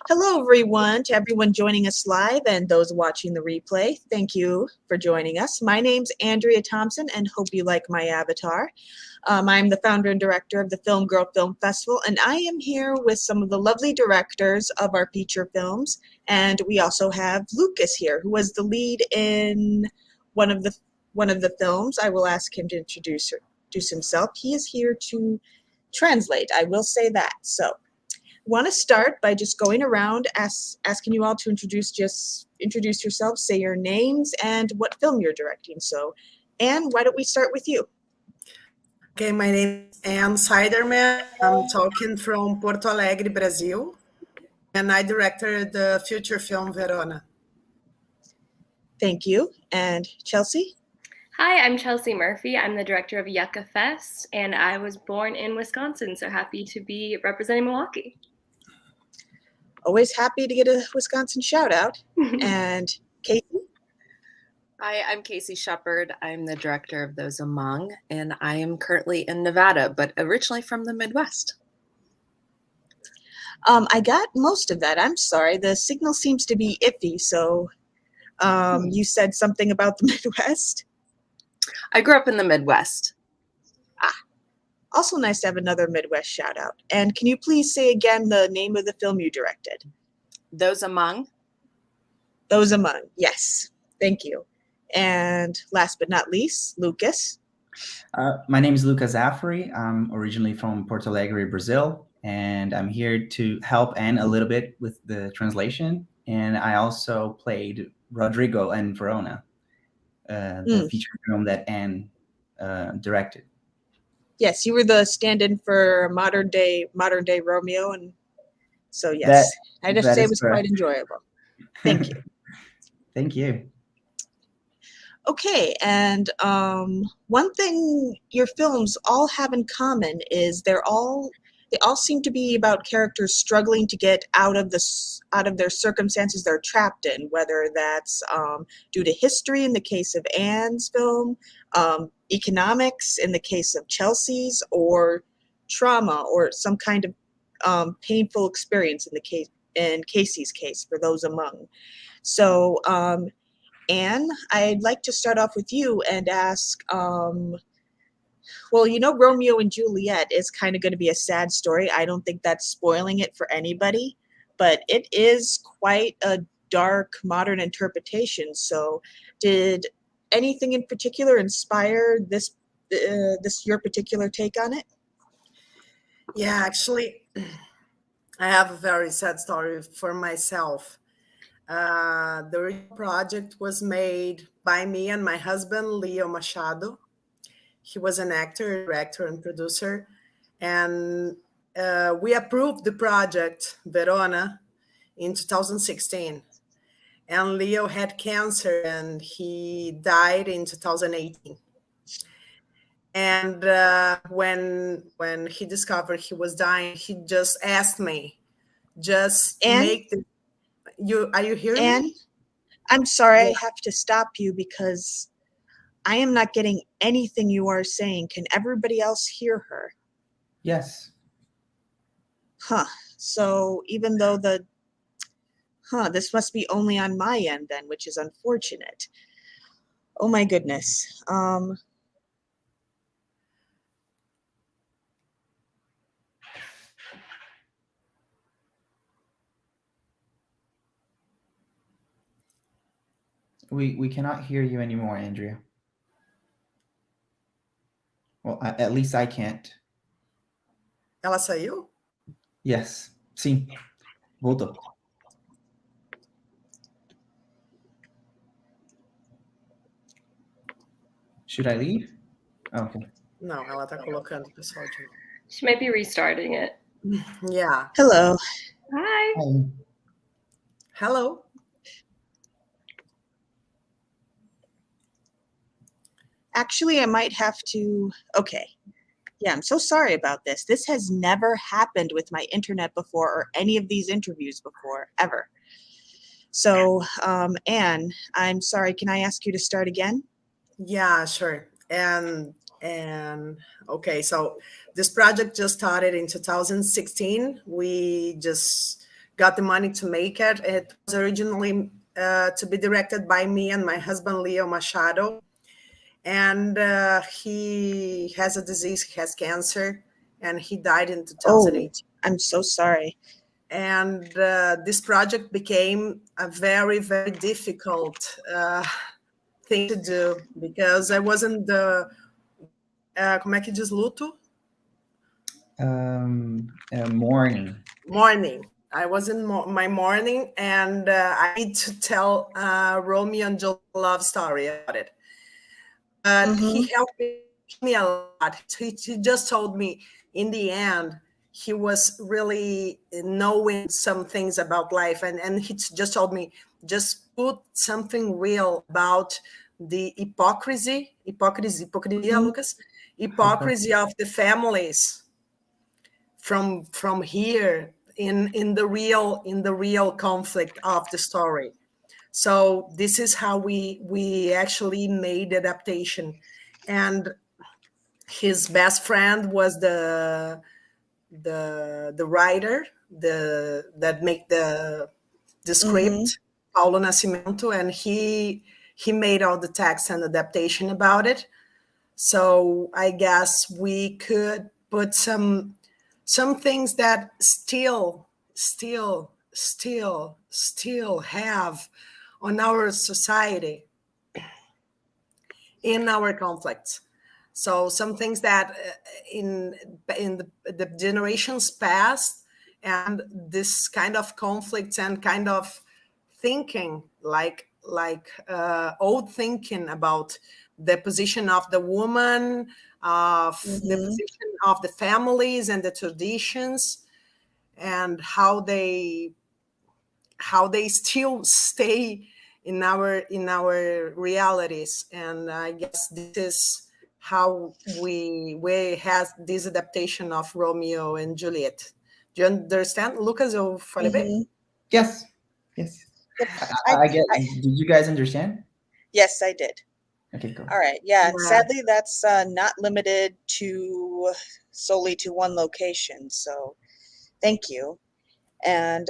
Hello, everyone, to everyone joining us live and those watching the replay. Thank you for joining us. My name's Andrea Thompson, and hope you like my avatar. I'm the founder and director of the Film Girl Film Festival, and I am here with some of the lovely directors of our feature films. And we also have Lucas here, who was the lead in one of the films. I will ask him to introduce himself. He is here to translate. I will say that. So, want to start by just going around asking you all to introduce yourselves, say your names and what film you're directing. So, Anne, why don't we start with you? Okay, my name is Anne Siderman. I'm talking from Porto Alegre, Brazil, and I directed the feature film Verona. Thank you. And Chelsea? Hi, I'm Chelsea Murphy. I'm the director of Yucca Fest, and I was born in Wisconsin, so happy to be representing Milwaukee. Always happy to get a Wisconsin shout out. And Casey? Hi, I'm Casey Shepard. I'm the director of Those Among, and I am currently in Nevada, but originally from the Midwest. I got most of that. I'm sorry. The signal seems to be iffy. So you said something about the Midwest? I grew up in the Midwest. Also nice to have another Midwest shout out. And can you please say again the name of the film you directed? Those Among? Those Among, yes. Thank you. And last but not least, Lucas. My name is Lucas Afri. I'm originally from Porto Alegre, Brazil, and I'm here to help Anne a little bit with the translation. And I also played Rodrigo in Verona, the feature film that Anne directed. Yes, you were the stand-in for modern day Romeo, and so yes, I'd have to say it was quite enjoyable. Thank you. Thank you. Okay, and one thing your films all have in common is they all seem to be about characters struggling to get out of their circumstances they're trapped in, whether that's due to history in the case of Anne's film, economics in the case of Chelsea's, or trauma or some kind of painful experience in Casey's case for Those Among. So, Anne, I'd like to start off with you and ask, well, you know, Romeo and Juliet is kind of going to be a sad story. I don't think that's spoiling it for anybody, but it is quite a dark modern interpretation. So did anything in particular inspire this your particular take on it? Yeah, actually, I have a very sad story for myself. The project was made by me and my husband, Leo Machado. He was an actor, director, and producer. And we approved the project, Verona, in 2016. And Leo had cancer and he died in 2018. And when he discovered he was dying, he just asked me, make the... Are you hearing me? I'm sorry, yeah. I have to stop you because I am not getting anything you are saying. Can everybody else hear her? Yes. So even though this must be only on my end then, which is unfortunate. Oh my goodness. We cannot hear you anymore, Andrea. Well, at least I can't. Ela saiu? Yes. Sim. Voltou. Should I leave? Oh, okay. Não, ela tá colocando o pessoal de novo. She might be restarting it. Yeah. Hello. Hi. Hi. Hello. Actually, I might have to, okay. Yeah, I'm so sorry about this. This has never happened with my internet before or any of these interviews before, ever. So, Anne, I'm sorry, can I ask you to start again? Yeah, sure. And okay, so this project just started in 2016. We just got the money to make it. It was originally to be directed by me and my husband, Leo Machado. And he has a disease, he has cancer, and he died in Oh, 2018. I'm so sorry. And this project became a very, very difficult thing to do, because I wasn't the, como é que diz luto? Morning. Morning. I was in my morning, and I need to tell Romeo and Juliet love story about it. But he helped me a lot. He just told me in the end, he was really knowing some things about life. And he just told me, just put something real about the hypocrisy, Lucas, hypocrisy of the families from here in the real conflict of the story. So this is how we actually made adaptation. And his best friend was the writer that make the script, Paulo Nascimento, and he made all the text and adaptation about it. So I guess we could put some things that still have on our society in our conflicts. So some things that in the generations past, and this kind of conflicts and kind of thinking, like old thinking about the position of the woman, of the position of the families and the traditions, and how they still stay in our realities. And I guess this is how we has this adaptation of Romeo and Juliet. Do you understand, Lucas? Eu falei bem? Yes. Yep. I get. Did you guys understand? Yes, I did. Okay, cool. All right. Yeah, and Yeah. sadly, that's not limited to solely to one location. So, thank you. And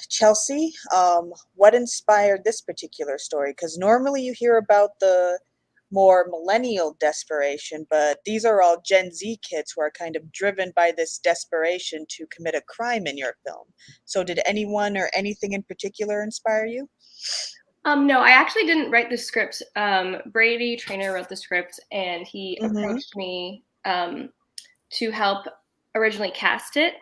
Chelsea, what inspired this particular story? Because normally you hear about the more millennial desperation, but these are all Gen Z kids who are kind of driven by this desperation to commit a crime in your film. So did anyone or anything in particular inspire you? No, I actually didn't write the script. Brady Trainer wrote the script, and he approached me to help originally cast it.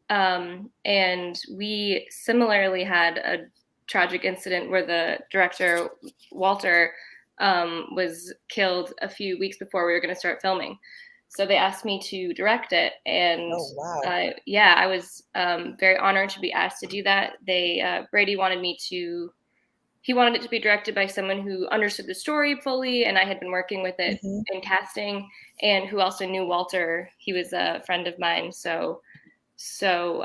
And we similarly had a tragic incident where the director, Walter, was killed a few weeks before we were going to start filming. So they asked me to direct it, and Oh, wow. I was very honored to be asked to do that. Brady wanted me to. He wanted it to be directed by someone who understood the story fully, and I had been working with it in casting, and who also knew Walter. He was a friend of mine, so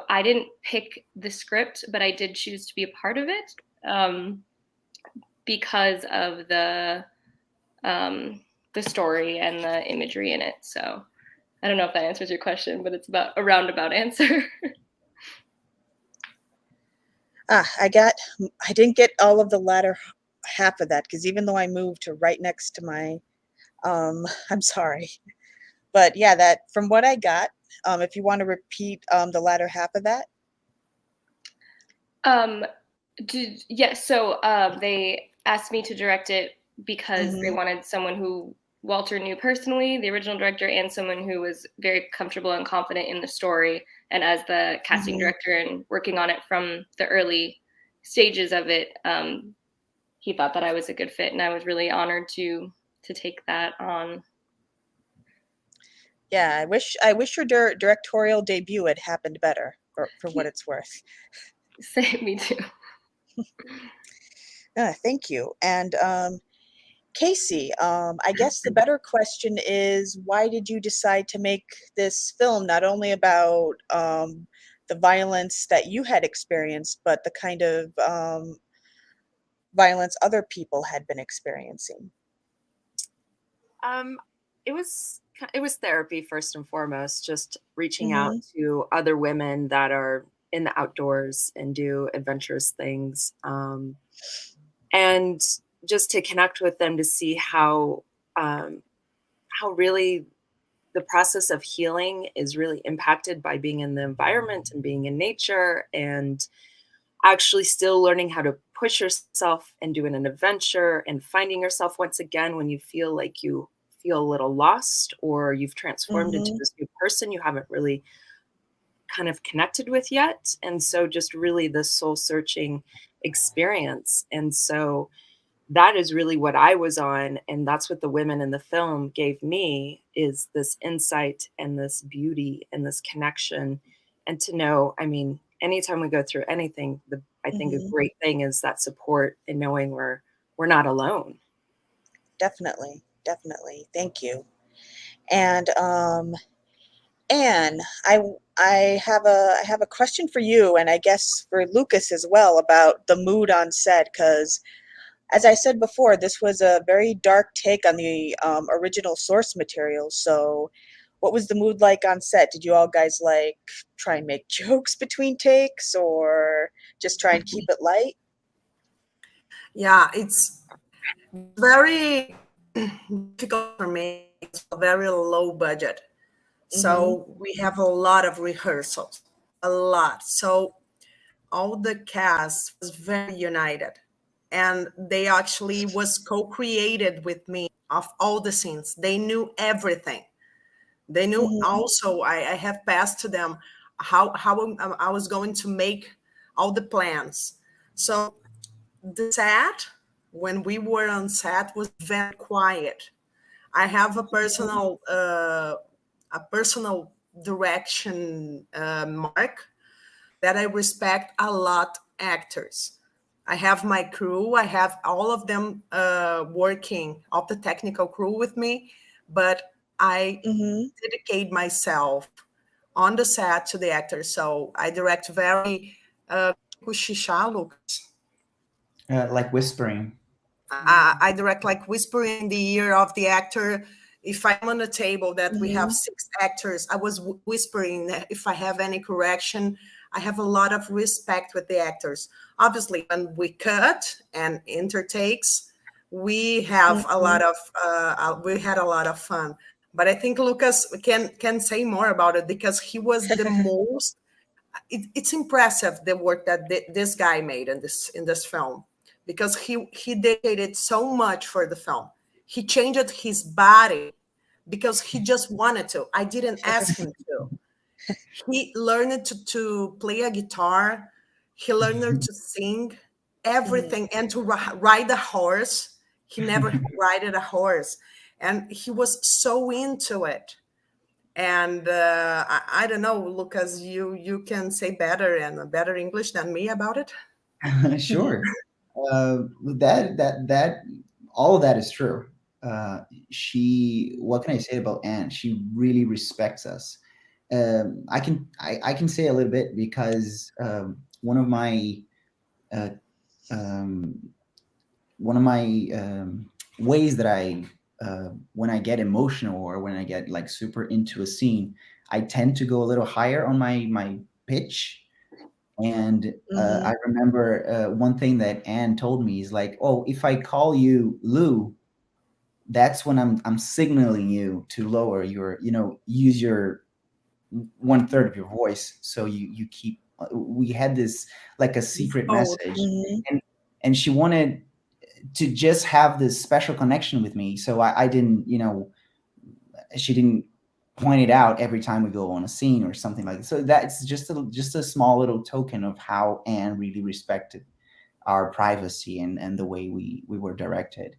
I didn't pick the script, but I did choose to be a part of it because of the story and the imagery in it. So I don't know if that answers your question, but it's about a roundabout answer. I didn't get all of the latter half of that, because even though I moved to right next to my, I'm sorry. But yeah, that from what I got, if you want to repeat the latter half of that. So they asked me to direct it because they wanted someone who Walter knew personally, the original director, and someone who was very comfortable and confident in the story. And as the casting director and working on it from the early stages of it, he thought that I was a good fit, and I was really honored to take that on. Yeah, I wish your directorial debut had happened better, for what it's worth. Me too. Thank you. And Casey, I guess the better question is, why did you decide to make this film not only about the violence that you had experienced, but the kind of violence other people had been experiencing? It was therapy first and foremost, just reaching out to other women that are in the outdoors and do adventurous things. And just to connect with them to see how really the process of healing is really impacted by being in the environment and being in nature, and actually still learning how to push yourself and doing an adventure and finding yourself once again when you feel like you feel a little lost or you've transformed into this new person you haven't really kind of connected with yet. And so just really the soul searching experience. And so that is really what I was on. And that's what the women in the film gave me, is this insight and this beauty and this connection. And to know, I mean, anytime we go through anything, I think a great thing is that support and knowing we're not alone. Definitely. Definitely. Thank you. And Anne, I have a question for you, and I guess for Lucas as well, about the mood on set, because as I said before, this was a very dark take on the original source material. So what was the mood like on set? Did you all guys like try and make jokes between takes, or just try and keep it light? Yeah, it's very difficult for me. It's a very low budget. So we have a lot of rehearsals, a lot. So all the cast was very united, and they actually was co-created with me of all the scenes. They knew everything. They knew also, I have passed to them how I was going to make all the plans. So the set, when we were on set, was very quiet. I have a personal direction mark that I respect a lot actors. I have my crew. I have all of them working, all the technical crew with me, but I dedicate myself on the set to the actors. So I direct very Like whispering. I direct like whispering in the ear of the actor. If I'm on a table that we have 6 actors, I was whispering that if I have any correction. I have a lot of respect with the actors. Obviously, when we cut and intertakes, we have a lot of we had a lot of fun. But I think Lucas can say more about it, because he was the most. It's impressive the work that this guy made in this film, because he dedicated so much for the film. He changed his body because he just wanted to. I didn't ask him to. He learned to play a guitar. He learned to sing, everything, and to ride a horse. He never rided a horse, and he was so into it. And I don't know, Lucas, you can say better and better English than me about it. Sure. That all of that is true. What can I say about Anne? She really respects us. I can say a little bit, because one of my uh, um, ways that I when I get emotional, or when I get like super into a scene, I tend to go a little higher on my pitch. And I remember one thing that Anne told me is like, "Oh, if I call you Lou, that's when I'm signaling you to lower your, use your 1/3 of your voice, so you keep." We had this like a secret message, and she wanted to just have this special connection with me, so I didn't, she didn't point it out every time we go on a scene or something like that. So that's just a small little token of how Anne really respected our privacy and the way we were directed.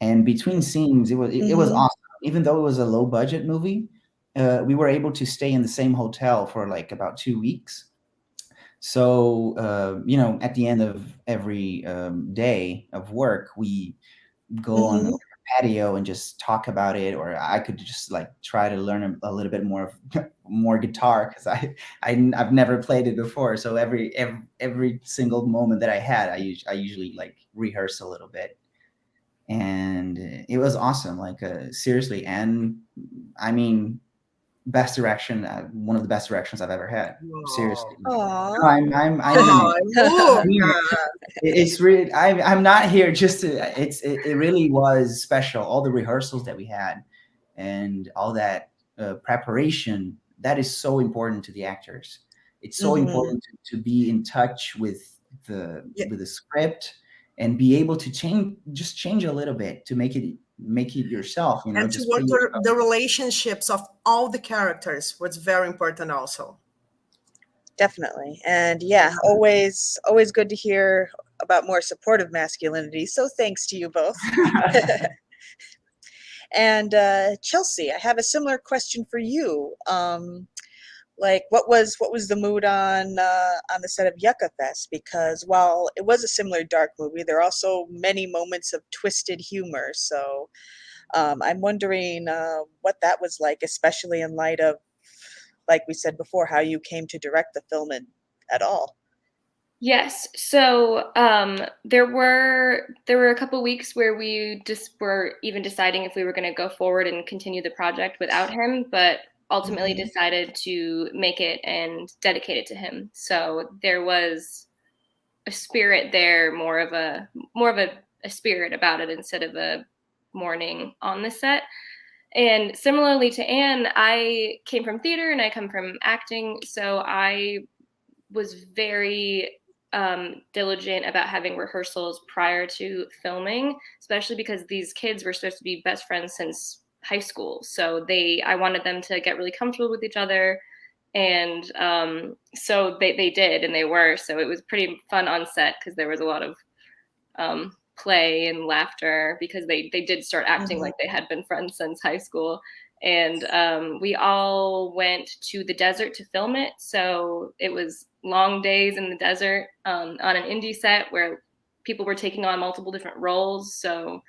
And between scenes, it was awesome. Even though it was a low budget movie, we were able to stay in the same hotel for like about 2 weeks. So at the end of every day of work, we go on the patio and just talk about it, or I could just like try to learn a little bit more guitar, because I've never played it before. So every single moment that I had, I usually like rehearse a little bit, and it was awesome. Like seriously, and I mean, best direction, one of the best directions I've ever had. Seriously. Aww. No, I mean Luca. it's really, I'm not here just to, it really was special. All the rehearsals that we had and all that preparation, that is so important to the actors. It's so important to be in touch with the script and be able to change a little bit to make it yourself, And to just work put yourself. the relationships of all the characters was very important also. Definitely. And yeah, always good to hear about more supportive masculinity. So thanks to you both. And Chelsea, I have a similar question for you. Like, what was the mood on the set of Yucca Fest? Because while it was a similar dark movie, there are also many moments of twisted humor. So I'm wondering what that was like, especially in light of, like we said before, how you came to direct the film at all. Yes. So there were a couple weeks where we just were even deciding if we were going to go forward and continue the project without him, but ultimately decided to make it and dedicate it to him. So there was a spirit there, more of a spirit about it instead of a mourning on the set. And similarly to Anne, I came from theater and I come from acting, so I was very diligent about having rehearsals prior to filming, especially because these kids were supposed to be best friends since high school. So I wanted them to get really comfortable with each other. And so they did, and they were. So it was pretty fun on set because there was a lot of play and laughter because they did start acting like they had been friends since high school. And we all went to the desert to film it. So it was long days in the desert on an indie set where people were taking on multiple different roles. So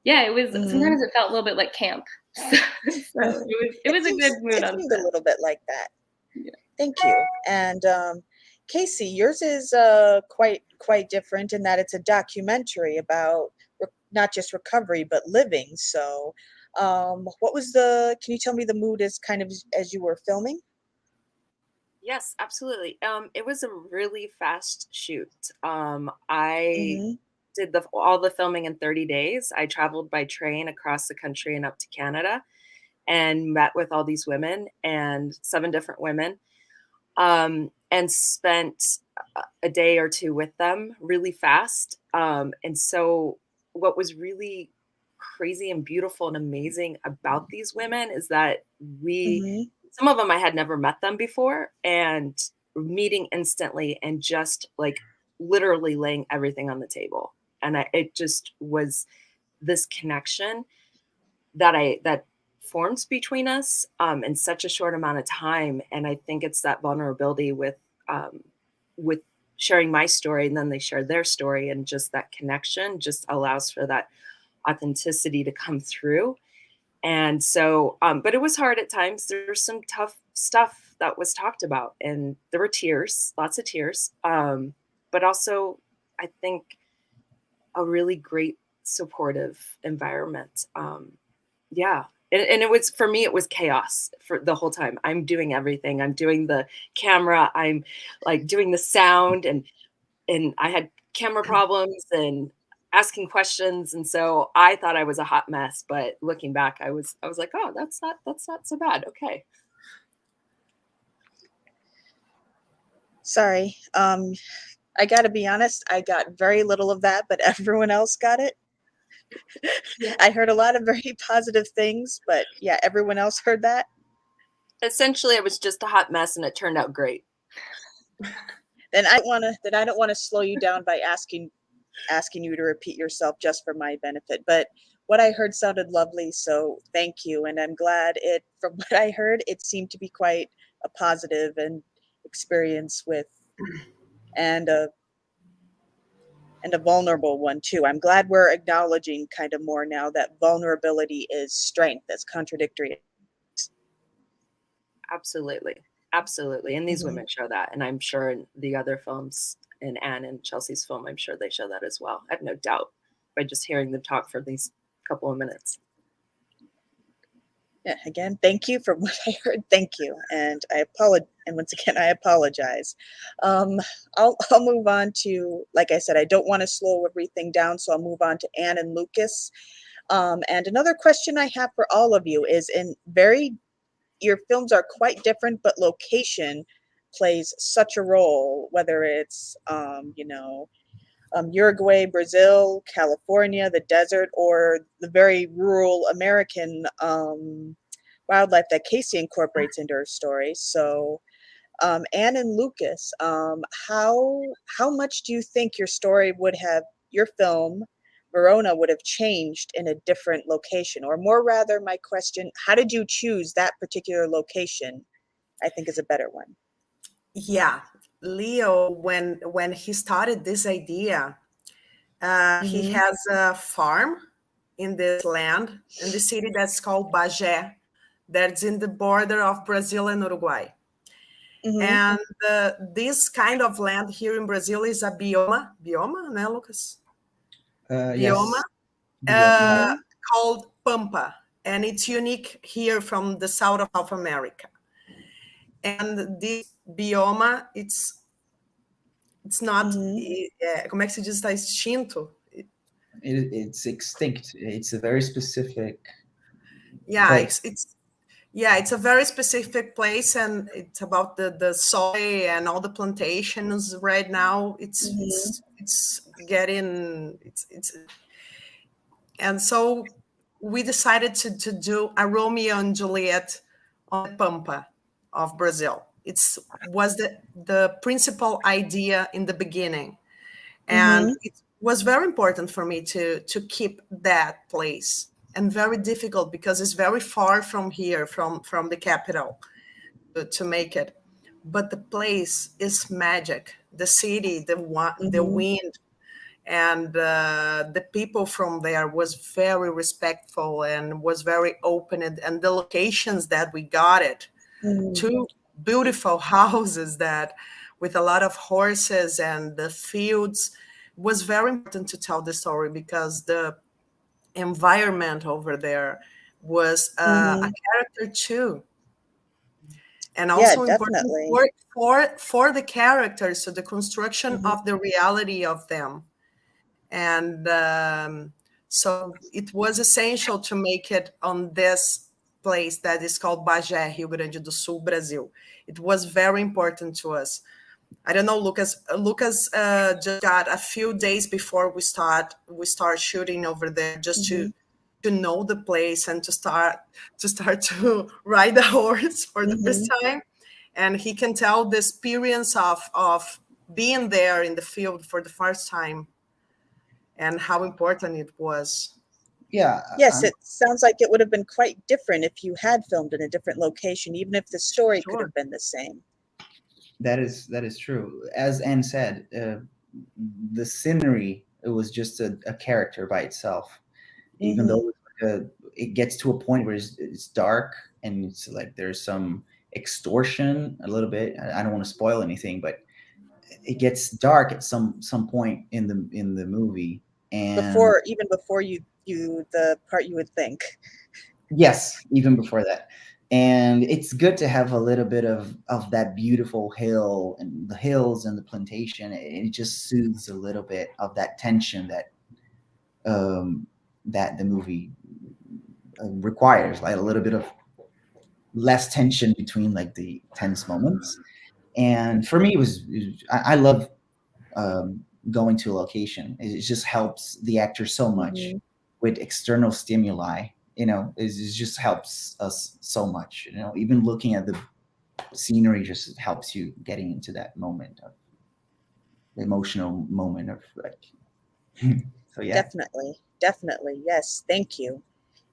yeah, it was sometimes it felt a little bit like camp. So it was a good mood on set. A little bit like that. Yeah. Thank you. And Casey, yours is quite different in that it's a documentary about not just recovery but living. So what was can you tell me the mood as as you were filming? Yes, absolutely. It was a really fast shoot. I did all the filming in 30 days. I traveled by train across the country and up to Canada and met with all these women and 7 different women, and spent a day or 2 with them really fast. And so what was really crazy and beautiful and amazing about these women is that some of them I had never met them before, and meeting instantly and just like literally laying everything on the table. And it just was this connection that forms between us in such a short amount of time. And I think it's that vulnerability with sharing my story, and then they share their story, and just that connection just allows for that authenticity to come through. And so, but it was hard at times. There was some tough stuff that was talked about, and there were tears, lots of tears. But also, I think a really great supportive environment. Yeah. And it was, for me, it was chaos for the whole time. I'm doing everything. I'm doing the camera. I'm like doing the sound, and I had camera problems and asking questions. And so I thought I was a hot mess, but looking back, I was like, oh, that's not so bad. Okay. Sorry. I got to be honest, I got very little of that, but everyone else got it. Yeah. I heard a lot of very positive things, but yeah, everyone else heard that. Essentially, it was just a hot mess, and it turned out great. Then I don't want to slow you down by asking you to repeat yourself just for my benefit. But what I heard sounded lovely, so thank you. And I'm glad from what I heard, it seemed to be quite a positive and experience with, and a vulnerable one too. I'm glad we're acknowledging kind of more now that vulnerability is strength, as contradictory. Absolutely. Absolutely. And these women show that. And I'm sure in the other films, in Anne and Chelsea's film, I'm sure they show that as well. I have no doubt by just hearing them talk for these couple of minutes. Yeah, again, thank you for what I heard. Thank you, and I apologize. And once again, I apologize. Um, I'll move on to, like I said, I don't want to slow everything down, so I'll move on to Anne and Lucas. And another question I have for all of you is, your films are quite different, but location plays such a role, whether it's Uruguay, Brazil, California, the desert, or the very rural American wildlife that Casey incorporates into her story. So, Anne and Lucas, how much do you think your film Verona would have changed in a different location? Or more rather, my question, how did you choose that particular location? I think is a better one. Yeah, Leo, when he started this idea, he Mm-hmm. has a farm in this land in the city that's called Bagé, that's in the border of Brazil and Uruguay. Mm-hmm. And this kind of land here in Brazil is a bioma, né, Lucas? Bioma, Yes. Bioma. uh, called Pampa, and it's unique here from the south of South America. And this bioma, it's not, Mm-hmm. como é que se diz, está extinto? It's extinct. It's a very specific Yeah, place. it's a very specific place, and it's about the soy and all the plantations right now. Mm-hmm. It's getting it's and so we decided to do a Romeo and Juliet on the Pampa of Brazil. It's was the principal idea in the beginning, and Mm-hmm. it was very important for me to keep that place, and very difficult because it's very far from here, from the capital, to make it. But the place is magic. The city, the Mm-hmm. wind, and the people from there was very respectful and was very open, and the locations that we got it, Mm-hmm. two beautiful houses that with a lot of horses, and the fields was very important to tell the story because the environment over there was a Mm-hmm. character too, and Yeah, also important definitely. for the characters, so the construction Mm-hmm. of the reality of them. And so it was essential to make it on this place that is called Bagé, Rio Grande do Sul, Brazil. It was very important to us. I don't know, Lucas. Lucas just got a few days before we start shooting over there, just Mm-hmm. to know the place and to start to ride the horse for the Mm-hmm. first time. And he can tell the experience of being there in the field for the first time, and how important it was. Yeah, Yes, it sounds like it would have been quite different if you had filmed in a different location, even if the story could Sure. have been the same. that is true. As Anne said, the scenery, it was just a character by itself. Even Mm-hmm. though it gets to a point where it's dark and it's like there's some extortion a little bit. I don't want to spoil anything, but it gets dark at some point in the movie. And Even before the part you would think. yes, even before that. And it's good to have a little bit of that beautiful hill and the hills and the plantation. It just soothes a little bit of that tension that the movie requires, like a little bit of less tension between like the tense moments. And for me, I love going to a location. It just helps the actor so much Mm-hmm. with external stimuli. It just helps us so much. Even looking at the scenery just helps you getting into that moment of the emotional moment of like. So yeah. Definitely. Yes, thank you.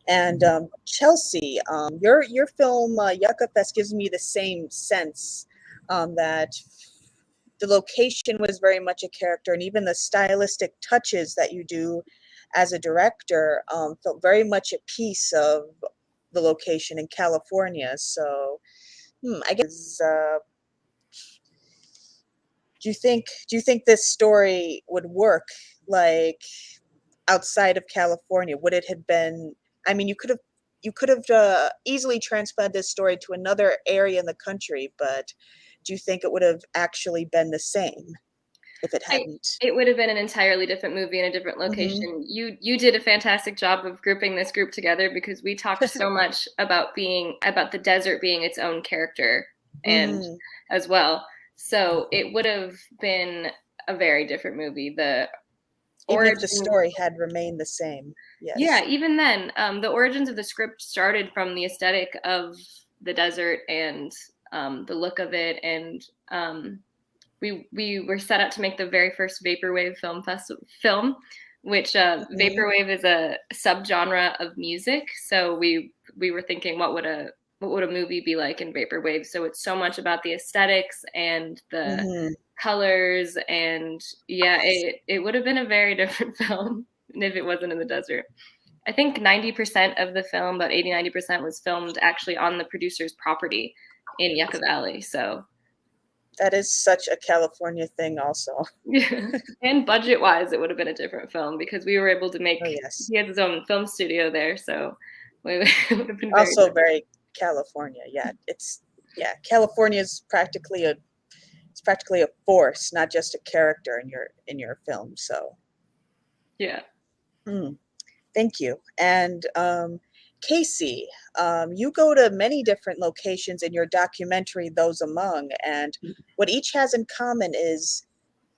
And Chelsea, your film Yucca Fest gives me the same sense that the location was very much a character, and even the stylistic touches that you do as a director felt very much a piece of the location in California. So, I guess do you think this story would work like outside of California? Would it have been? I mean, you could have you could have easily transplanted this story to another area in the country, but do you think it would have actually been the same if it hadn't? It would have been an entirely different movie in a different location. You did a fantastic job of grouping this group together, because we talked so much about the desert being its own character and as well. So it would have been a very different movie. Even if the story had remained the same. Yes. Yeah, even then, the origins of the script started from the aesthetic of the desert and the look of it, and we were set up to make the very first vaporwave film, which vaporwave is a subgenre of music. So we were thinking, what would a movie be like in vaporwave? So it's so much about the aesthetics and the colors, and it would have been a very different film if it wasn't in the desert. I think 90% of the film, about 80-90%, was filmed actually on the producer's property in Yucca Valley. So that is such a California thing also. Yeah. And budget-wise, it would have been a different film, because we were able to make, he has his own film studio there, so it would have been also very California. California is practically a force, not just a character in your film. So yeah. Thank you. And Casey, you go to many different locations in your documentary, Those Among, and what each has in common is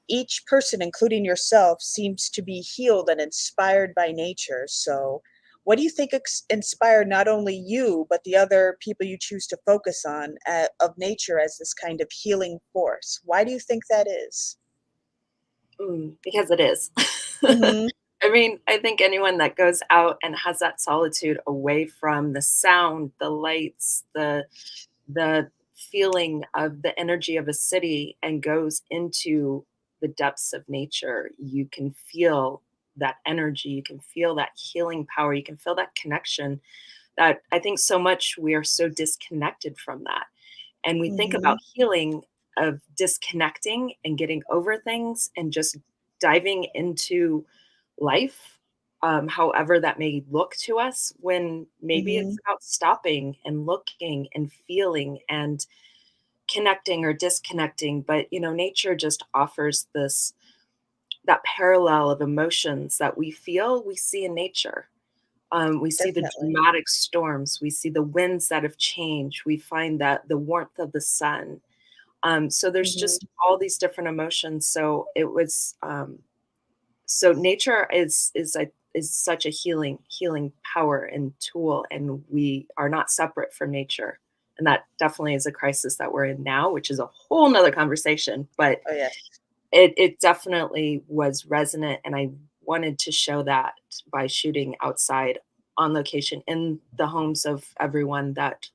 each person, including yourself, seems to be healed and inspired by nature. So what do you think inspired not only you, but the other people you choose to focus on of nature as this kind of healing force? Why do you think that is? Because it is. I mean, I think anyone that goes out and has that solitude away from the sound, the lights, the feeling of the energy of a city, and goes into the depths of nature, you can feel that energy, you can feel that healing power, you can feel that connection that I think so much we are so disconnected from that. And we think about healing of disconnecting and getting over things and just diving into life, however that may look to us, when maybe it's about stopping and looking and feeling and connecting or disconnecting. But nature just offers that parallel of emotions that we feel, we see in nature. We see the dramatic storms, we see the winds that have changed, we find that the warmth of the sun. So there's just all these different emotions. So it was so nature is such a healing power and tool, and we are not separate from nature. And that definitely is a crisis that we're in now, which is a whole nother conversation. But it definitely was resonant, and I wanted to show that by shooting outside on location in the homes of everyone that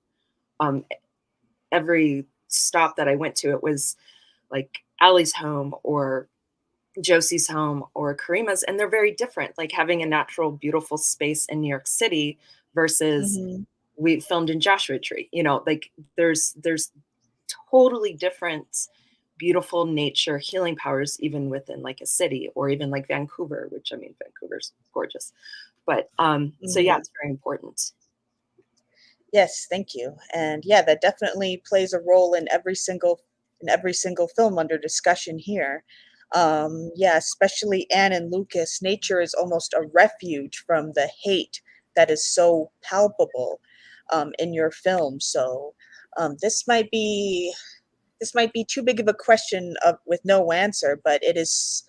every stop that I went to, it was like Allie's home or Josie's home or Karima's, and they're very different. Like having a natural, beautiful space in New York City versus we filmed in Joshua Tree. Like there's totally different, beautiful nature healing powers, even within like a city, or even like Vancouver, which I mean, Vancouver's gorgeous. But so yeah, it's very important. Yes, thank you. And yeah, that definitely plays a role in every single film under discussion here. Especially Anne and Lucas, nature is almost a refuge from the hate that is so palpable in your film. So this might be too big of a question with no answer, but it is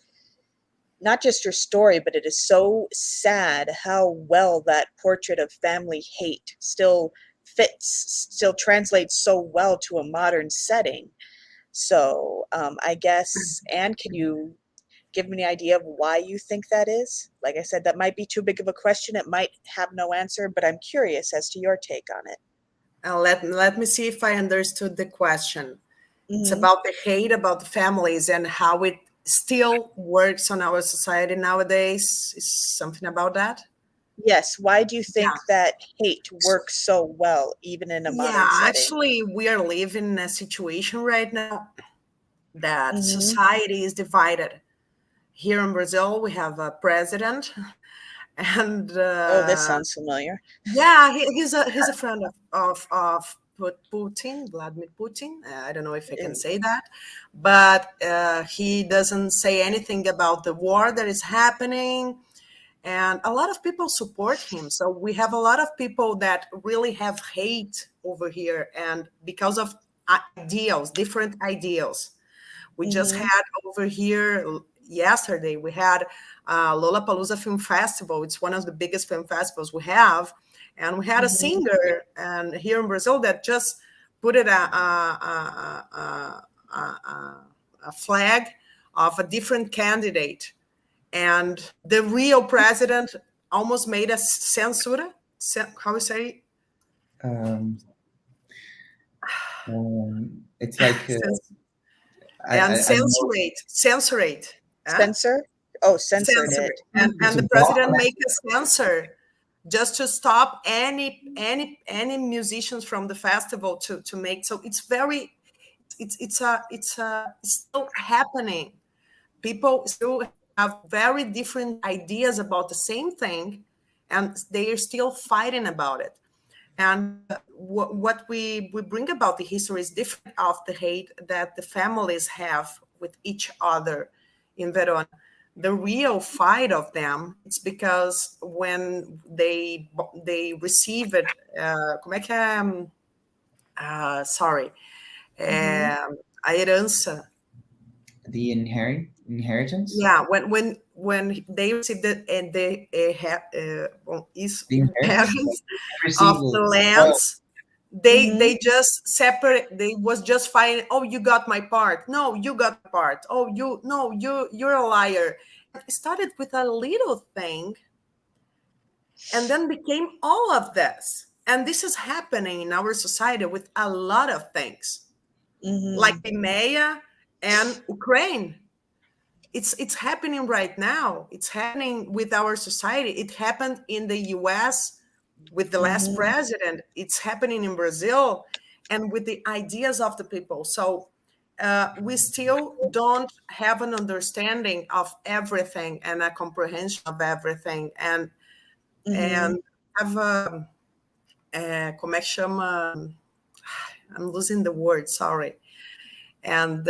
not just your story, but it is so sad how well that portrait of family hate still translates so well to a modern setting. So I guess, Anne, can you give me an idea of why you think that is? Like I said, that might be too big of a question. It might have no answer, but I'm curious as to your take on it. Let me see if I understood the question. It's about the hate about the families and how it still works on our society nowadays. Is something about that? Yes. Why do you think that hate works so well, even in a modern setting? Actually, we are living in a situation right now that society is divided. Here in Brazil, we have a president, And Oh, this sounds familiar. yeah, he's a friend of Putin, Vladimir Putin. I don't know if I can say that, but he doesn't say anything about the war that is happening, and a lot of people support him. So we have a lot of people that really have hate over here, and because of ideals, different ideals. We just had over here yesterday, we had Lollapalooza Film Festival. It's one of the biggest film festivals we have. And we had a singer and here in Brazil that just put it a flag of a different candidate. And the real president almost made a censura. How we say? It's like and censorate. Censor? Oh, censored Censor. it. And the president make a censor just to stop any musicians from the festival to make. So it's very it's still happening. People still have very different ideas about the same thing, and they are still fighting about it. And what we bring about the history is different of the hate that the families have with each other in Verona. The real fight of them, it's because when they receive it, como é que é? Sorry, a herança. The inheritance. Yeah, when they receive it and they have The inheritance of the lands, they just separate. They was just fighting. Oh, you got my part. No, you got my part. Oh, you're a liar. It started with a little thing, and then became all of this. And this is happening in our society with a lot of things, like Crimea and Ukraine. It's happening right now. It's happening with our society. It happened in the US with the last president. It's happening in Brazil and with the ideas of the people. So we still don't have an understanding of everything and a comprehension of everything. And have como é que chama? I'm losing the word, sorry. And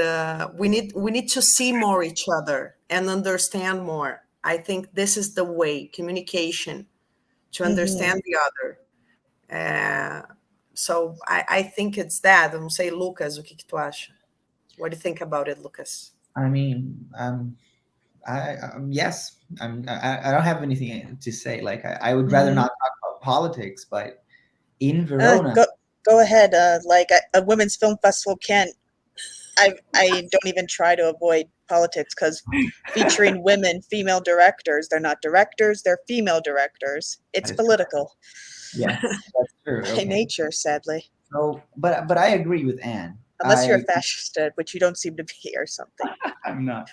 we need to see more each other and understand more. I think this is the way, communication, to understand the other. So I think it's that. Eu não sei, Lucas, o que tu acha? What do you think about it, Lucas? I mean, yes, I don't have anything to say. Like, I would rather not talk about politics, but in Verona, go ahead. Like a women's film festival can't. I don't even try to avoid politics because featuring women, female directors, they're not directors, they're female directors. It's political. Yes, that's true. By nature, sadly. So, but I agree with Anne. Unless you're a fascist, which you don't seem to be or something. I'm not.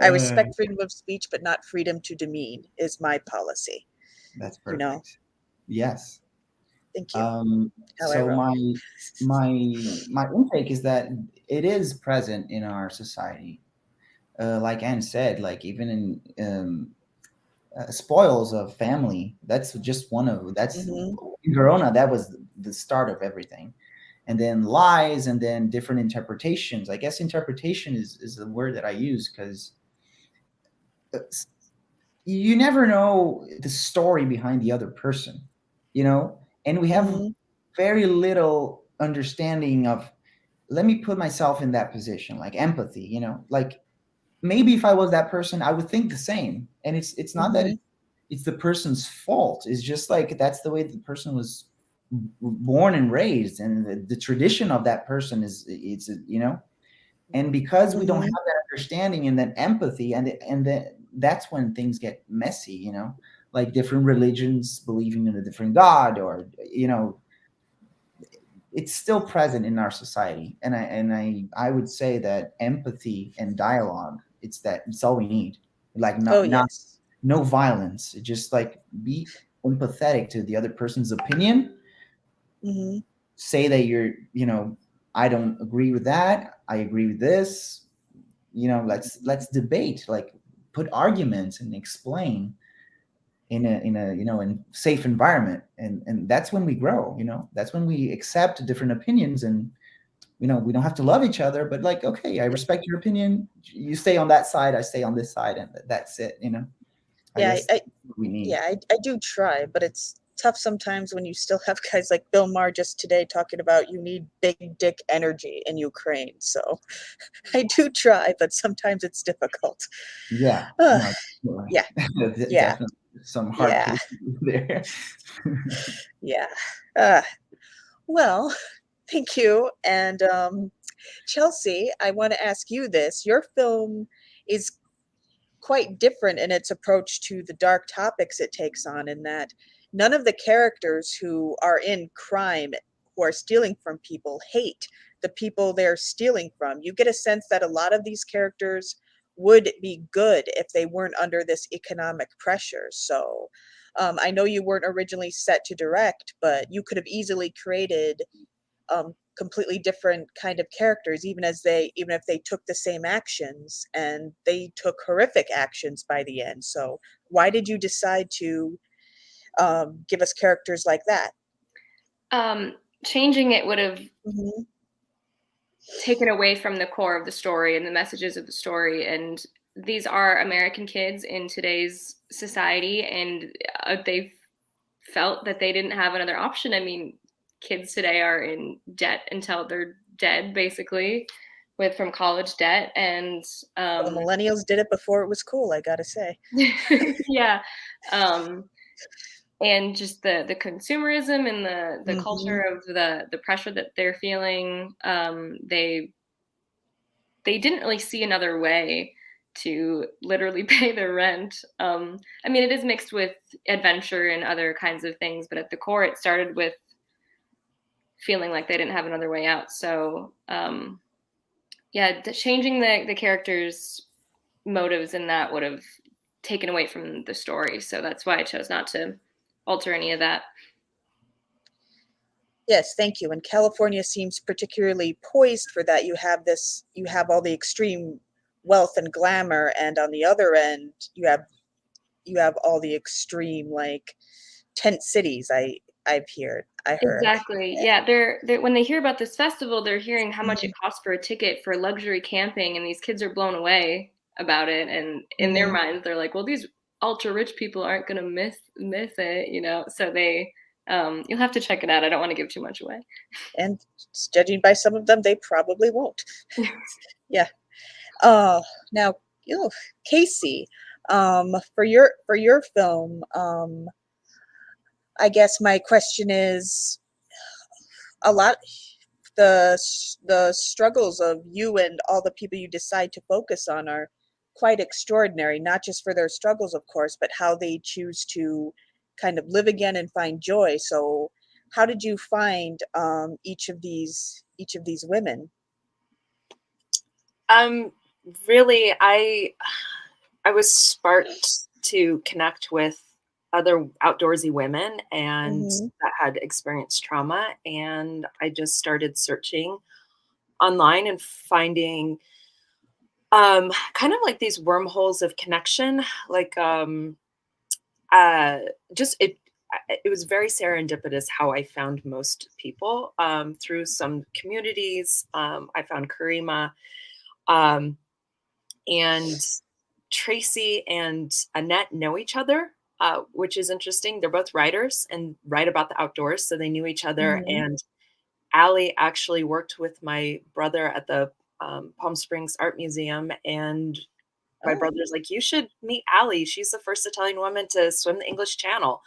I respect freedom of speech, but not freedom to demean is my policy. That's perfect. You know? Yes. Thank you. So my intake is that it is present in our society. Like Anne said, like even in spoils of family, that's just one of in Verona, that was the start of everything. And then lies, and then different interpretations. I guess interpretation is the word that I use, because you never know the story behind the other person, you know? And we have very little understanding of, let me put myself in that position, like empathy, you know? Like, maybe if I was that person, I would think the same. And it's not that it's the person's fault. It's just like, that's the way the person was born and raised, and the tradition of that person it's you know. And because we don't have that understanding and that empathy, that's when things get messy, you know, like different religions believing in a different God, or, you know, it's still present in our society. And I would say that empathy and dialogue, it's all we need. Like, no violence. Just like, be empathetic to the other person's opinion. Say that you know, I don't agree with that, I agree with this, you know, let's debate, like put arguments and explain. in a in safe environment, and that's when we grow. That's when we accept different opinions, and we don't have to love each other, but like, okay, I respect your opinion, you stay on that side, I stay on this side, and that's it. I Yeah, guess that's what we need. I do try, but it's tough sometimes when you still have guys like Bill Maher just today talking about you need big dick energy in Ukraine. So I do try, but sometimes it's difficult. Yeah, Uh, no, yeah, yeah, definitely some hard yeah, cases there. yeah. Well, thank you. And Chelsea, I want to ask you this. Your film is quite different in its approach to the dark topics it takes on, in that none of the characters who are in crime, who are stealing from people, hate the people they're stealing from. You get a sense that a lot of these characters would be good if they weren't under this economic pressure. So I know you weren't originally set to direct, but you could have easily created completely different kind of characters, even if they took the same actions, and they took horrific actions by the end. So why did you decide to give us characters like that? Changing it would have Mm-hmm. taken away from the core of the story and the messages of the story. And these are American kids in today's society, and they felt that they didn't have another option. I mean, kids today are in debt until they're dead, basically, from college debt. And Well, the millennials did it before it was cool, I gotta say. yeah. And just the consumerism and the Mm-hmm. culture of the pressure that they're feeling, they didn't really see another way to literally pay their rent. I mean, it is mixed with adventure and other kinds of things, but at the core, it started with feeling like they didn't have another way out. So, yeah, changing the characters' motives in that would have taken away from the story. So that's why I chose not to alter any of that. Yes, thank you. And California seems particularly poised for that. You have all the extreme wealth and glamour, and on the other end, you have all the extreme, like, tent cities. I heard. Exactly. Yeah, they're when they hear about this festival, they're hearing how much Mm-hmm. it costs for a ticket for luxury camping, and these kids are blown away about it. And in their Mm-hmm. minds, they're like, "Well, these ultra rich people aren't gonna miss it," you know. So they, you'll have to check it out. I don't want to give too much away. And judging by some of them, they probably won't. Yeah. Now, Casey, for your film, I guess my question is, a lot the struggles of you and all the people you decide to focus on are quite extraordinary, not just for their struggles, of course, but how they choose to kind of live again and find joy. So how did you find each of these women? Really, I was sparked to connect with other outdoorsy women and Mm-hmm. that had experienced trauma, and I just started searching online and finding kind of like these wormholes of connection, like uh just it was very serendipitous how I found most people through some communities. I found Karima, um, and Tracy and Annette know each other, which is interesting. They're both writers and write about the outdoors, so they knew each other. Mm-hmm. And Allie actually worked with my brother at the Palm Springs Art Museum, and my Oh, brother's like, "You should meet Allie. She's the first Italian woman to swim the English Channel."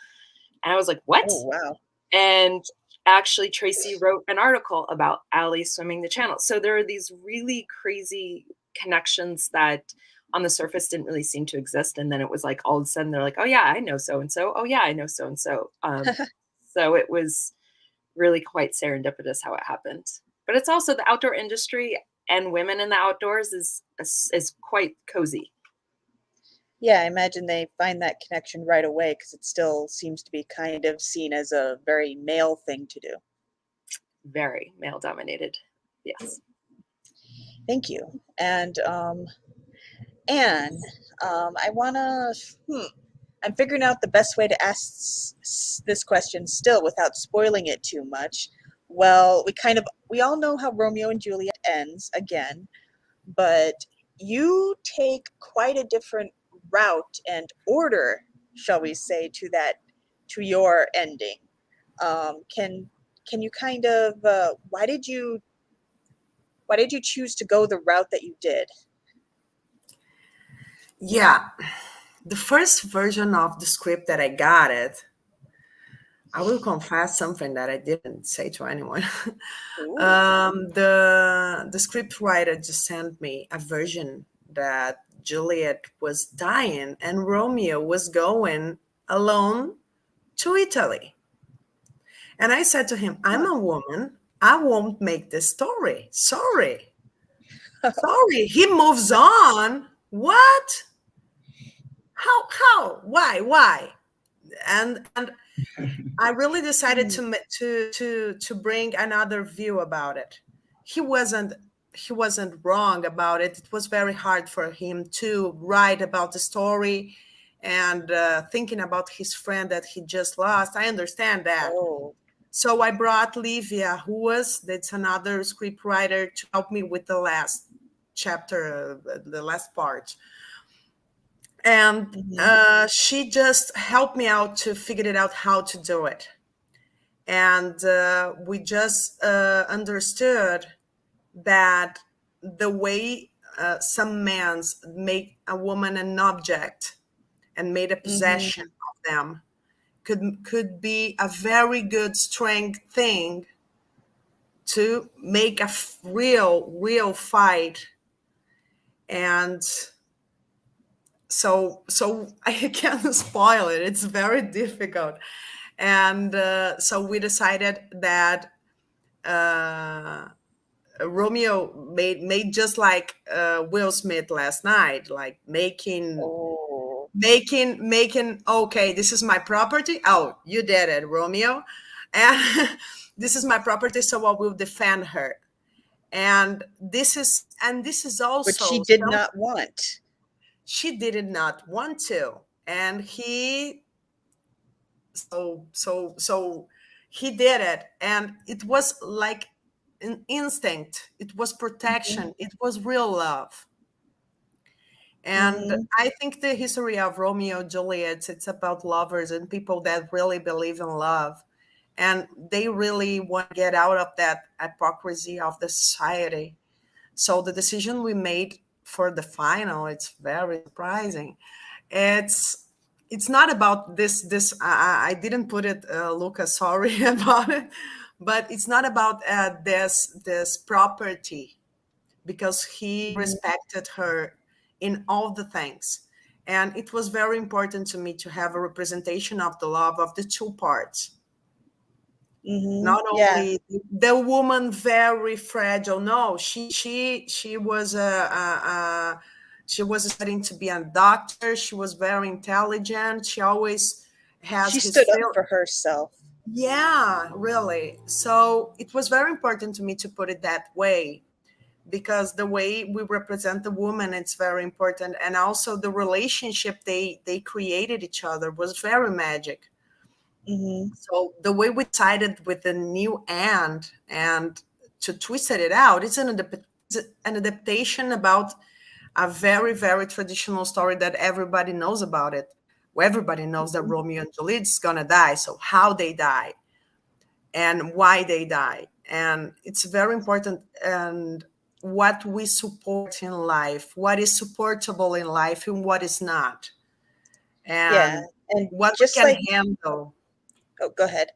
And I was like, "What?" oh wow. And actually, Tracy wrote an article about Allie swimming the channel. So there are these really crazy connections that on the surface didn't really seem to exist. And then it was like all of a sudden they're like, "Oh yeah, I know so and so. Oh yeah, I know so and so." So it was really quite serendipitous how it happened. But it's also the outdoor industry and women in the outdoors is quite cozy. Yeah, I imagine they find that connection right away, because it still seems to be kind of seen as a very male thing to do. Very male dominated. Yes. Thank you. And Anne, I wanna. I'm figuring out the best way to ask this question still without spoiling it too much. Well, we all know how Romeo and Juliet ends again, but you take quite a different route and order, shall we say, to your ending. Can you kind of why did you choose to go the route that you did? Yeah, the first version of the script that I got it, I will confess something that I didn't say to anyone. The script writer just sent me a version that Juliet was dying and Romeo was going alone to Italy. And I said to him, I'm a woman. I won't make this story. Sorry. Sorry. He moves on. What? How? Why? And I really decided to bring another view about it. He wasn't wrong about it. It was very hard for him to write about the story and thinking about his friend that he just lost. I understand that. Oh. So I brought Livia, that's another script writer, to help me with the last chapter, the last part. And she just helped me out to figure it out how to do it. And we just understood that the way some men make a woman an object and made a possession of them could be a very good strength thing to make a real fight. And so I can't spoil it. It's very difficult. And so we decided that Romeo made just like Will Smith last night, like making, okay, this is my property. Oh, you did it, Romeo. And this is my property, so I will defend her. And this is also, which she did not want. She did not want to, and he he did it, and it was like an instinct. It was protection. It was real love. And I think the history of Romeo and Juliet, it's about lovers and people that really believe in love, and they really want to get out of that hypocrisy of the society. So the decision we made for the final, it's very surprising. It's not about this I didn't put it, Luca, sorry about it, but it's not about this property, because he respected her in all the things. And it was very important to me to have a representation of the love of the two parts. Not only the woman, very fragile. No, she was she was studying to be a doctor. She was very intelligent. She always has. She stood up for herself. Yeah, really. So it was very important to me to put it that way, because the way we represent the woman, it's very important. And also the relationship they created each other was very magic. So the way we decided with the new end and to twist it out, it's an adaptation about a very, very traditional story that everybody knows about it. Everybody knows that Romeo and Juliet is going to die. So how they die and why they die. And it's very important. And what we support in life, what is supportable in life and what is not. And what we can handle. Oh, go ahead.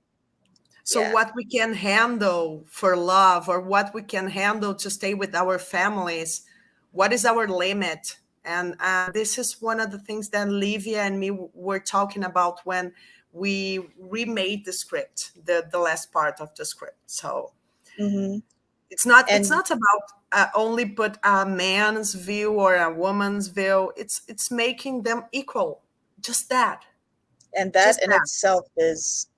So what we can handle for love, or what we can handle to stay with our families, what is our limit? And this is one of the things that Livia and me were talking about when we remade the script, the last part of the script. So it's not about only put a man's view or a woman's view. It's making them equal, just that. And that in itself is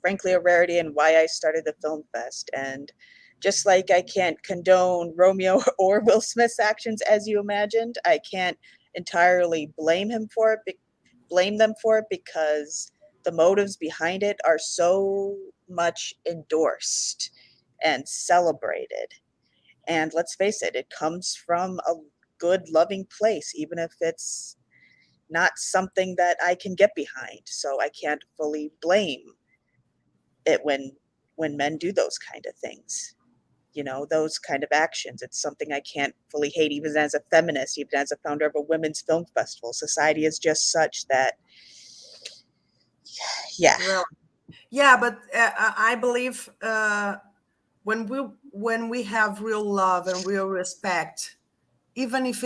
frankly a rarity, and why I started the Film Fest. And just like I can't condone Romeo or Will Smith's actions, as you imagined, I can't entirely blame him for it, blame them for it because the motives behind it are so much endorsed and celebrated. And let's face it, it comes from a good, loving place, even if it's not something that I can get behind. So I can't fully blame it when men do those kind of things. You know, those kind of actions. It's something I can't fully hate, even as a feminist, even as a founder of a women's film festival. Society is just such that, yeah. Well, yeah, but I believe when we have real love and real respect, even if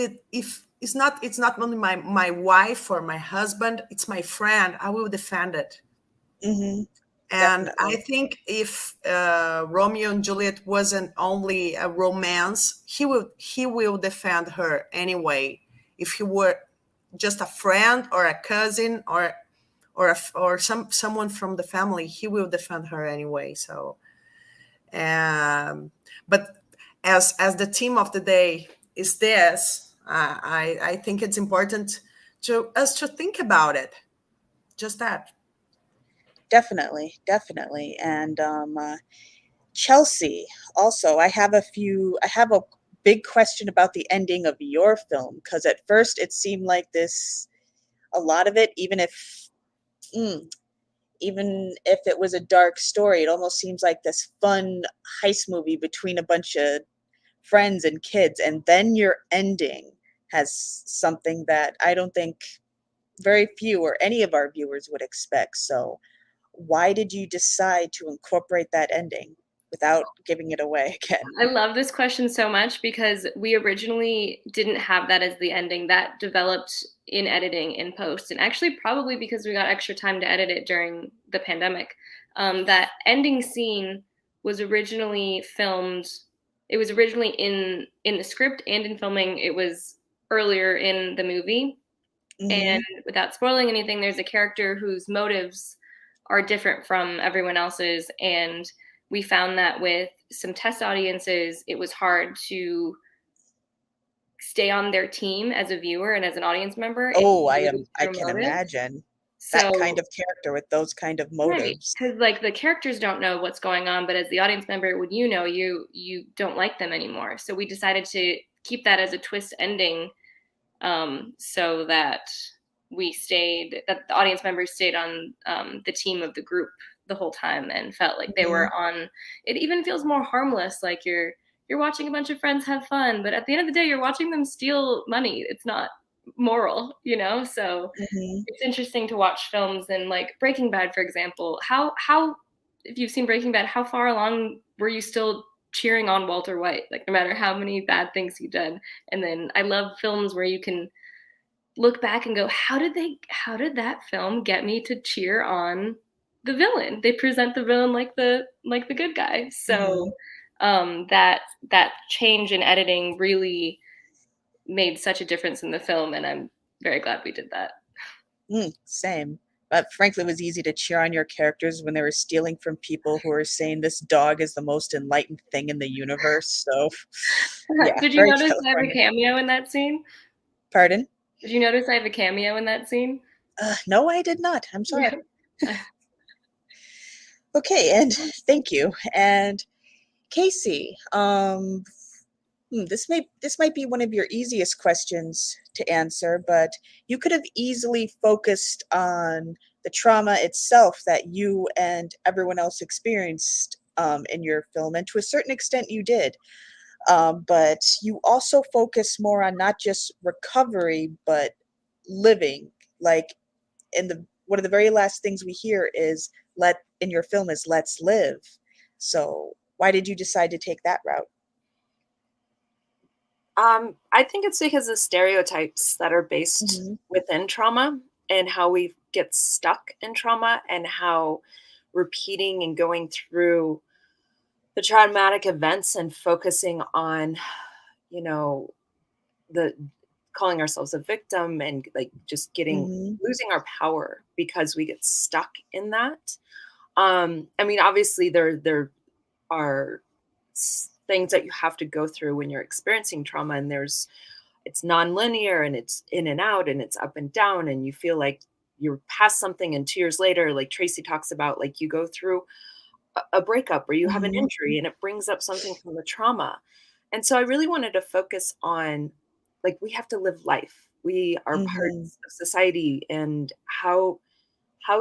it's not only my wife or my husband, it's my friend, I will defend it. Mm-hmm. And Definitely. I think if Romeo and Juliet wasn't only a romance, he will defend her anyway. If he were just a friend or a cousin or someone from the family, he will defend her anyway. So, but as the theme of the day is this, I think it's important to us to think about it. Just that. Definitely. Definitely. And Chelsea, also, I have a big question about the ending of your film, because at first it seemed like a lot of it, mm, even if it was a dark story, it almost seems like this fun heist movie between a bunch of friends and kids. And then your ending has something that I don't think very few or any of our viewers would expect. So, why did you decide to incorporate that ending without giving it away again? I love this question so much because we originally didn't have that as the ending. That developed in editing in post, and actually probably because we got extra time to edit it during the pandemic. That ending scene was originally filmed. It was originally in the script and in filming. It was earlier in the movie. Mm-hmm. And without spoiling anything, there's a character whose motives are different from everyone else's. And we found that with some test audiences, it was hard to stay on their team as a viewer and as an audience member if Oh, you knew I their can motives. imagine that kind So, of character with those kind of right, motives. because like the characters don't know what's going on, but as the audience member, when you know, you don't like them anymore. So we decided to keep that as a twist ending, so that that the audience members stayed on the team of the group the whole time and felt like they were on. It even feels more harmless, like you're watching a bunch of friends have fun, but at the end of the day, you're watching them steal money. It's not moral, you know? So Mm-hmm. it's interesting to watch films and like Breaking Bad, for example. How if you've seen Breaking Bad, how far along were you still cheering on Walter White, like no matter how many bad things he did? And then I love films where you can look back and go, how did that film get me to cheer on the villain? They present the villain like the good guy. So that change in editing really made such a difference in the film, and I'm very glad we did that. Same. But frankly, it was easy to cheer on your characters when they were stealing from people who were saying this dog is the most enlightened thing in the universe. So, yeah, Did you very notice I have a California. cameo in that scene? Pardon? Did you notice I have a cameo in that scene? No, I did not. I'm sorry. Yeah. Okay, and thank you. And Casey, this might be one of your easiest questions to answer, but you could have easily focused on the trauma itself that you and everyone else experienced in your film, and to a certain extent you did. But you also focus more on not just recovery, but living. Like in the one of the very last things we hear is let in your film is let's live. So why did you decide to take that route? I think it's because of stereotypes that are based within trauma and how we get stuck in trauma and how repeating and going through the traumatic events and focusing on, you know, the calling ourselves a victim and like just losing our power because we get stuck in that. I mean, obviously there are things that you have to go through when you're experiencing trauma, and it's non-linear and it's in and out and it's up and down, and you feel like you're past something, and 2 years later, like Tracy talks about, like you go through a breakup or you have an injury and it brings up something from the trauma. And so I really wanted to focus on, like, we have to live life. We are parts of society, and how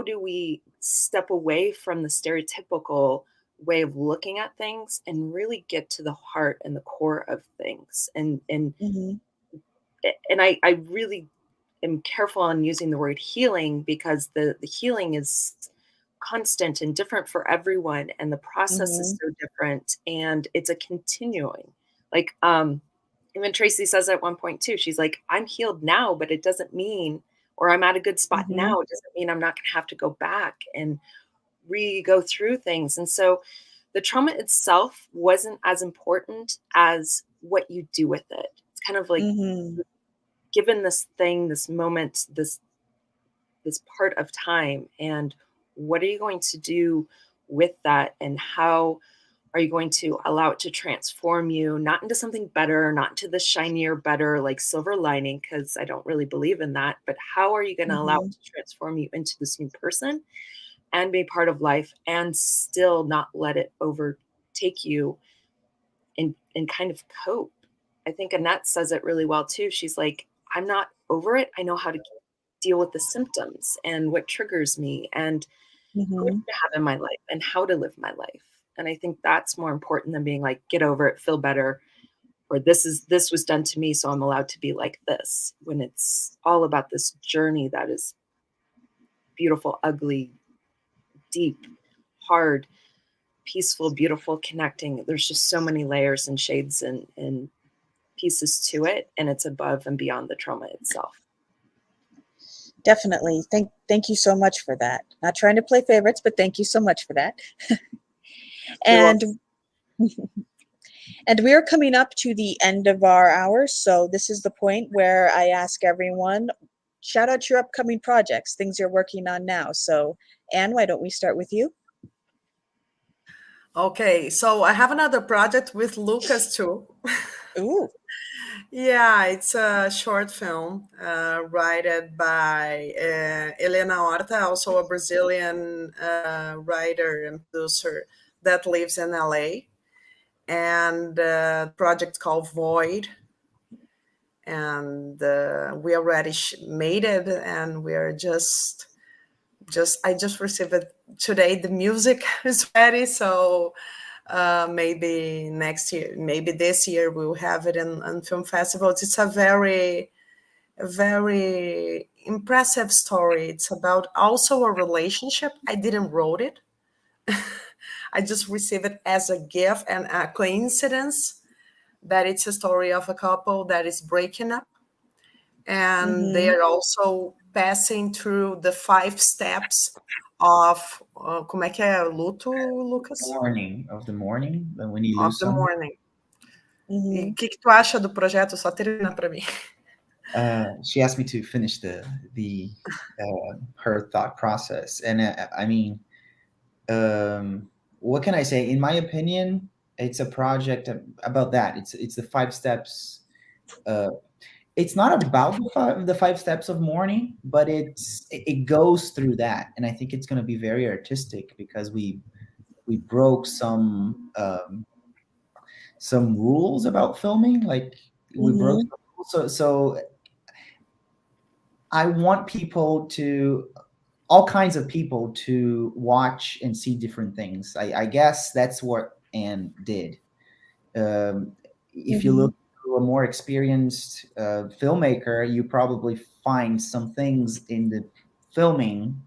do we step away from the stereotypical way of looking at things and really get to the heart and the core of things. And I really am careful on using the word healing, because the healing is constant and different for everyone, and the process is so different, and it's a continuing, like, even Tracy says at one point too, she's like, I'm healed now, but it doesn't mean, or I'm at a good spot now, it doesn't mean I'm not going to have to go back and go through things. And so the trauma itself wasn't as important as what you do with it. It's kind of like, given this thing, this moment, this part of time, and what are you going to do with that, and how are you going to allow it to transform you, not into something better, not into the shinier, better, like silver lining, because I don't really believe in that, but how are you going to allow it to transform you into this new person and be part of life, and still not let it overtake you, and kind of cope? I think Annette says it really well too. She's like, I'm not over it. I know how to deal with the symptoms and what triggers me, and who to have in my life, and how to live my life. And I think that's more important than being like, get over it, feel better, or this was done to me, so I'm allowed to be like this, when it's all about this journey that is beautiful, ugly, deep, hard, peaceful, beautiful, connecting. There's just so many layers and shades and pieces to it, and it's above and beyond the trauma itself. Definitely. Thank you so much for that. Not trying to play favorites, but thank you so much for that. And and we are coming up to the end of our hour, so this is the point where I ask everyone, shout out your upcoming projects, things you're working on now. So Anne, why don't we start with you? Okay, so I have another project with Lucas too. Ooh. Yeah, it's a short film written by Helena Horta, also a Brazilian writer and producer that lives in LA. And the project called Void. And we already made it, and we're I just received it today. The music is ready, so maybe next year, maybe this year, we'll have it in film festivals. It's a very impressive story. It's about also a relationship. I didn't wrote it. I just received it as a gift and a coincidence that it's a story of a couple that is breaking up, and they are also passing through the 5 steps of como é que é luto, Lucas? Of the mourning, when you lose the someone. mourning. E o que tu acha do projeto? Só termina para mim. She asked me to finish her thought process, and I mean, what can I say? In my opinion, it's a project about that. It's the 5 steps. It's not about the 5 steps of mourning, but it goes through that, and I think it's going to be very artistic, because we broke some rules about filming. Like, we broke so I want all kinds of people to watch and see different things. I guess that's what Anne did. If you look to a more experienced filmmaker, you probably find some things in the filming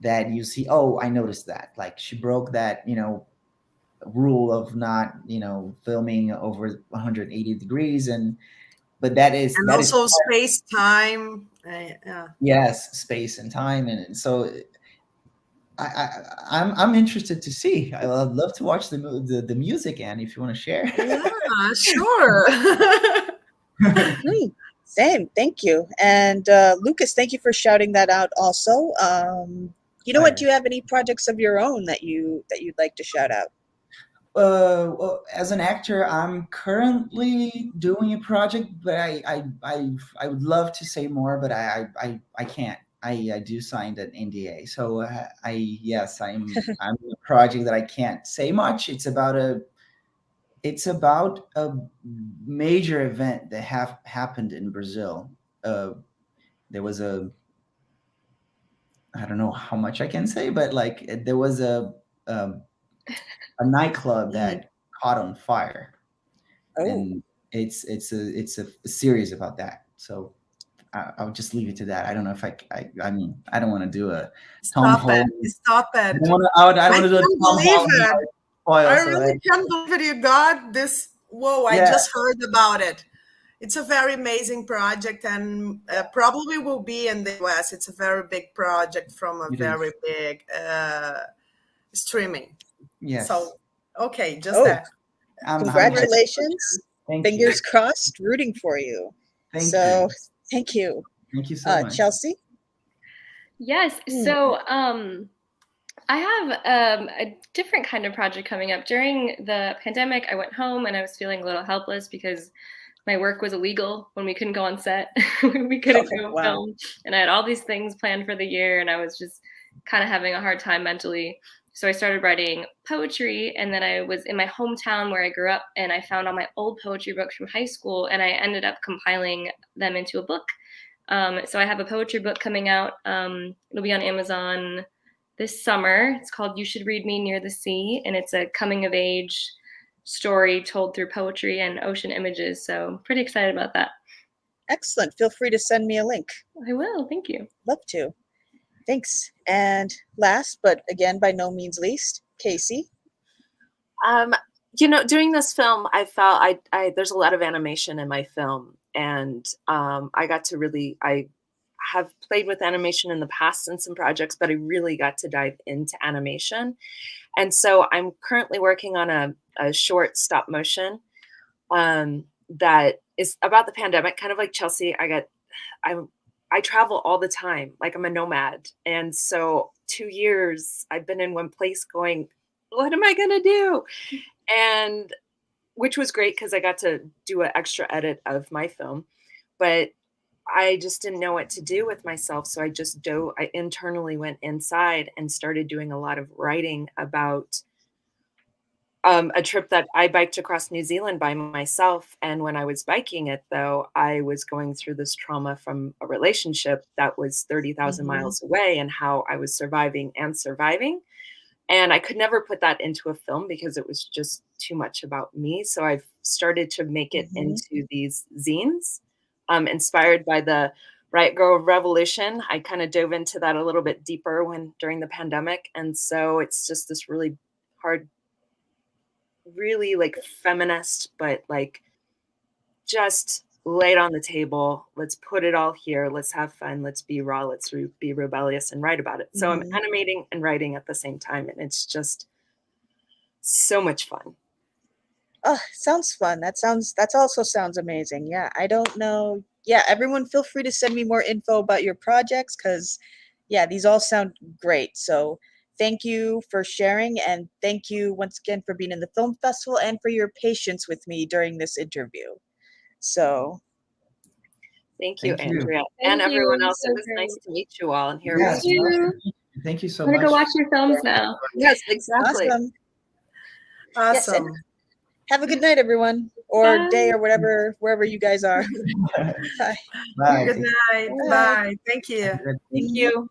that you see, oh, I noticed that. Like, she broke that, rule of not, filming over 180 degrees, but that is also space, time. Yeah. Yes, space and time, and so I'm interested to see. I'd love to watch the music, Anne, if you want to share. Yeah, sure. Same, thank you. And Lucas, thank you for shouting that out also. You know what, do you have any projects of your own that you'd like to shout out? Well, as an actor, I'm currently doing a project, but I would love to say more, but I can't. I do sign an NDA. So yes, I'm in a project that I can't say much. It's about a major event that happened in Brazil. There was I don't know how much I can say, but like there was a nightclub that caught on fire, and it's a series about that. So I'll just leave it to that. I don't know if I mean, I don't want to do a Tom Holland. Stop it. I don't want to do a can't Tom believe Holland it. spoil. I So really can't believe it. You got this. Whoa, I just heard about it. It's a very amazing project, and probably will be in the US. It's a very big project from a very big streaming. Yes. So, okay, just that. Congratulations. Fingers you. crossed, rooting for you. Thank you. Thank you. Thank you so much. Chelsea? Yes. So I have a different kind of project coming up. During the pandemic, I went home and I was feeling a little helpless because my work was illegal when we couldn't go on set. We couldn't go film. And I had all these things planned for the year, and I was just kind of having a hard time mentally. So I started writing poetry, and then I was in my hometown where I grew up, and I found all my old poetry books from high school, and I ended up compiling them into a book. So I have a poetry book coming out. It'll be on Amazon this summer. It's called You Should Read Me Near the Sea, and it's a coming of age story told through poetry and ocean images. So I'm pretty excited about that. Excellent. Feel free to send me a link. I will. Thank you. Love to. Thanks. And last, but again, by no means least, Casey. Doing this film, I felt there's a lot of animation in my film, and I got to I have played with animation in the past in some projects, but I really got to dive into animation. And so I'm currently working on a short stop motion that is about the pandemic, kind of like Chelsea. I travel all the time, like I'm a nomad. And so 2 years I've been in one place going, what am I going to do? And which was great because I got to do an extra edit of my film, but I just didn't know what to do with myself. So I internally went inside and started doing a lot of writing about a trip that I biked across New Zealand by myself. And when I was biking it, though, I was going through this trauma from a relationship that was 30,000 miles away, and how I was surviving. And I could never put that into a film because it was just too much about me. So I've started to make it into these zines, inspired by the Riot Girl Revolution. I kind of dove into that a little bit deeper during the pandemic. And so it's just this really hard, really like feminist, but like just lay it on the table. Let's put it all here. Let's have fun. Let's be raw. Let's be rebellious and write about it. So I'm animating and writing at the same time. And it's just so much fun. Oh, sounds fun. That also sounds amazing. Yeah, I don't know. Yeah, everyone feel free to send me more info about your projects, because yeah, these all sound great. So thank you for sharing, and thank you once again for being in the film festival and for your patience with me during this interview. So thank you, Andrea, and everyone else. It was nice to meet you all and hear about you. Thank you so much. I'm gonna go watch your films now. Yes, exactly. Awesome. Yes, have a good night, everyone, or day, or whatever, wherever you guys are. Bye. Good night. Bye. Thank you. Thank you.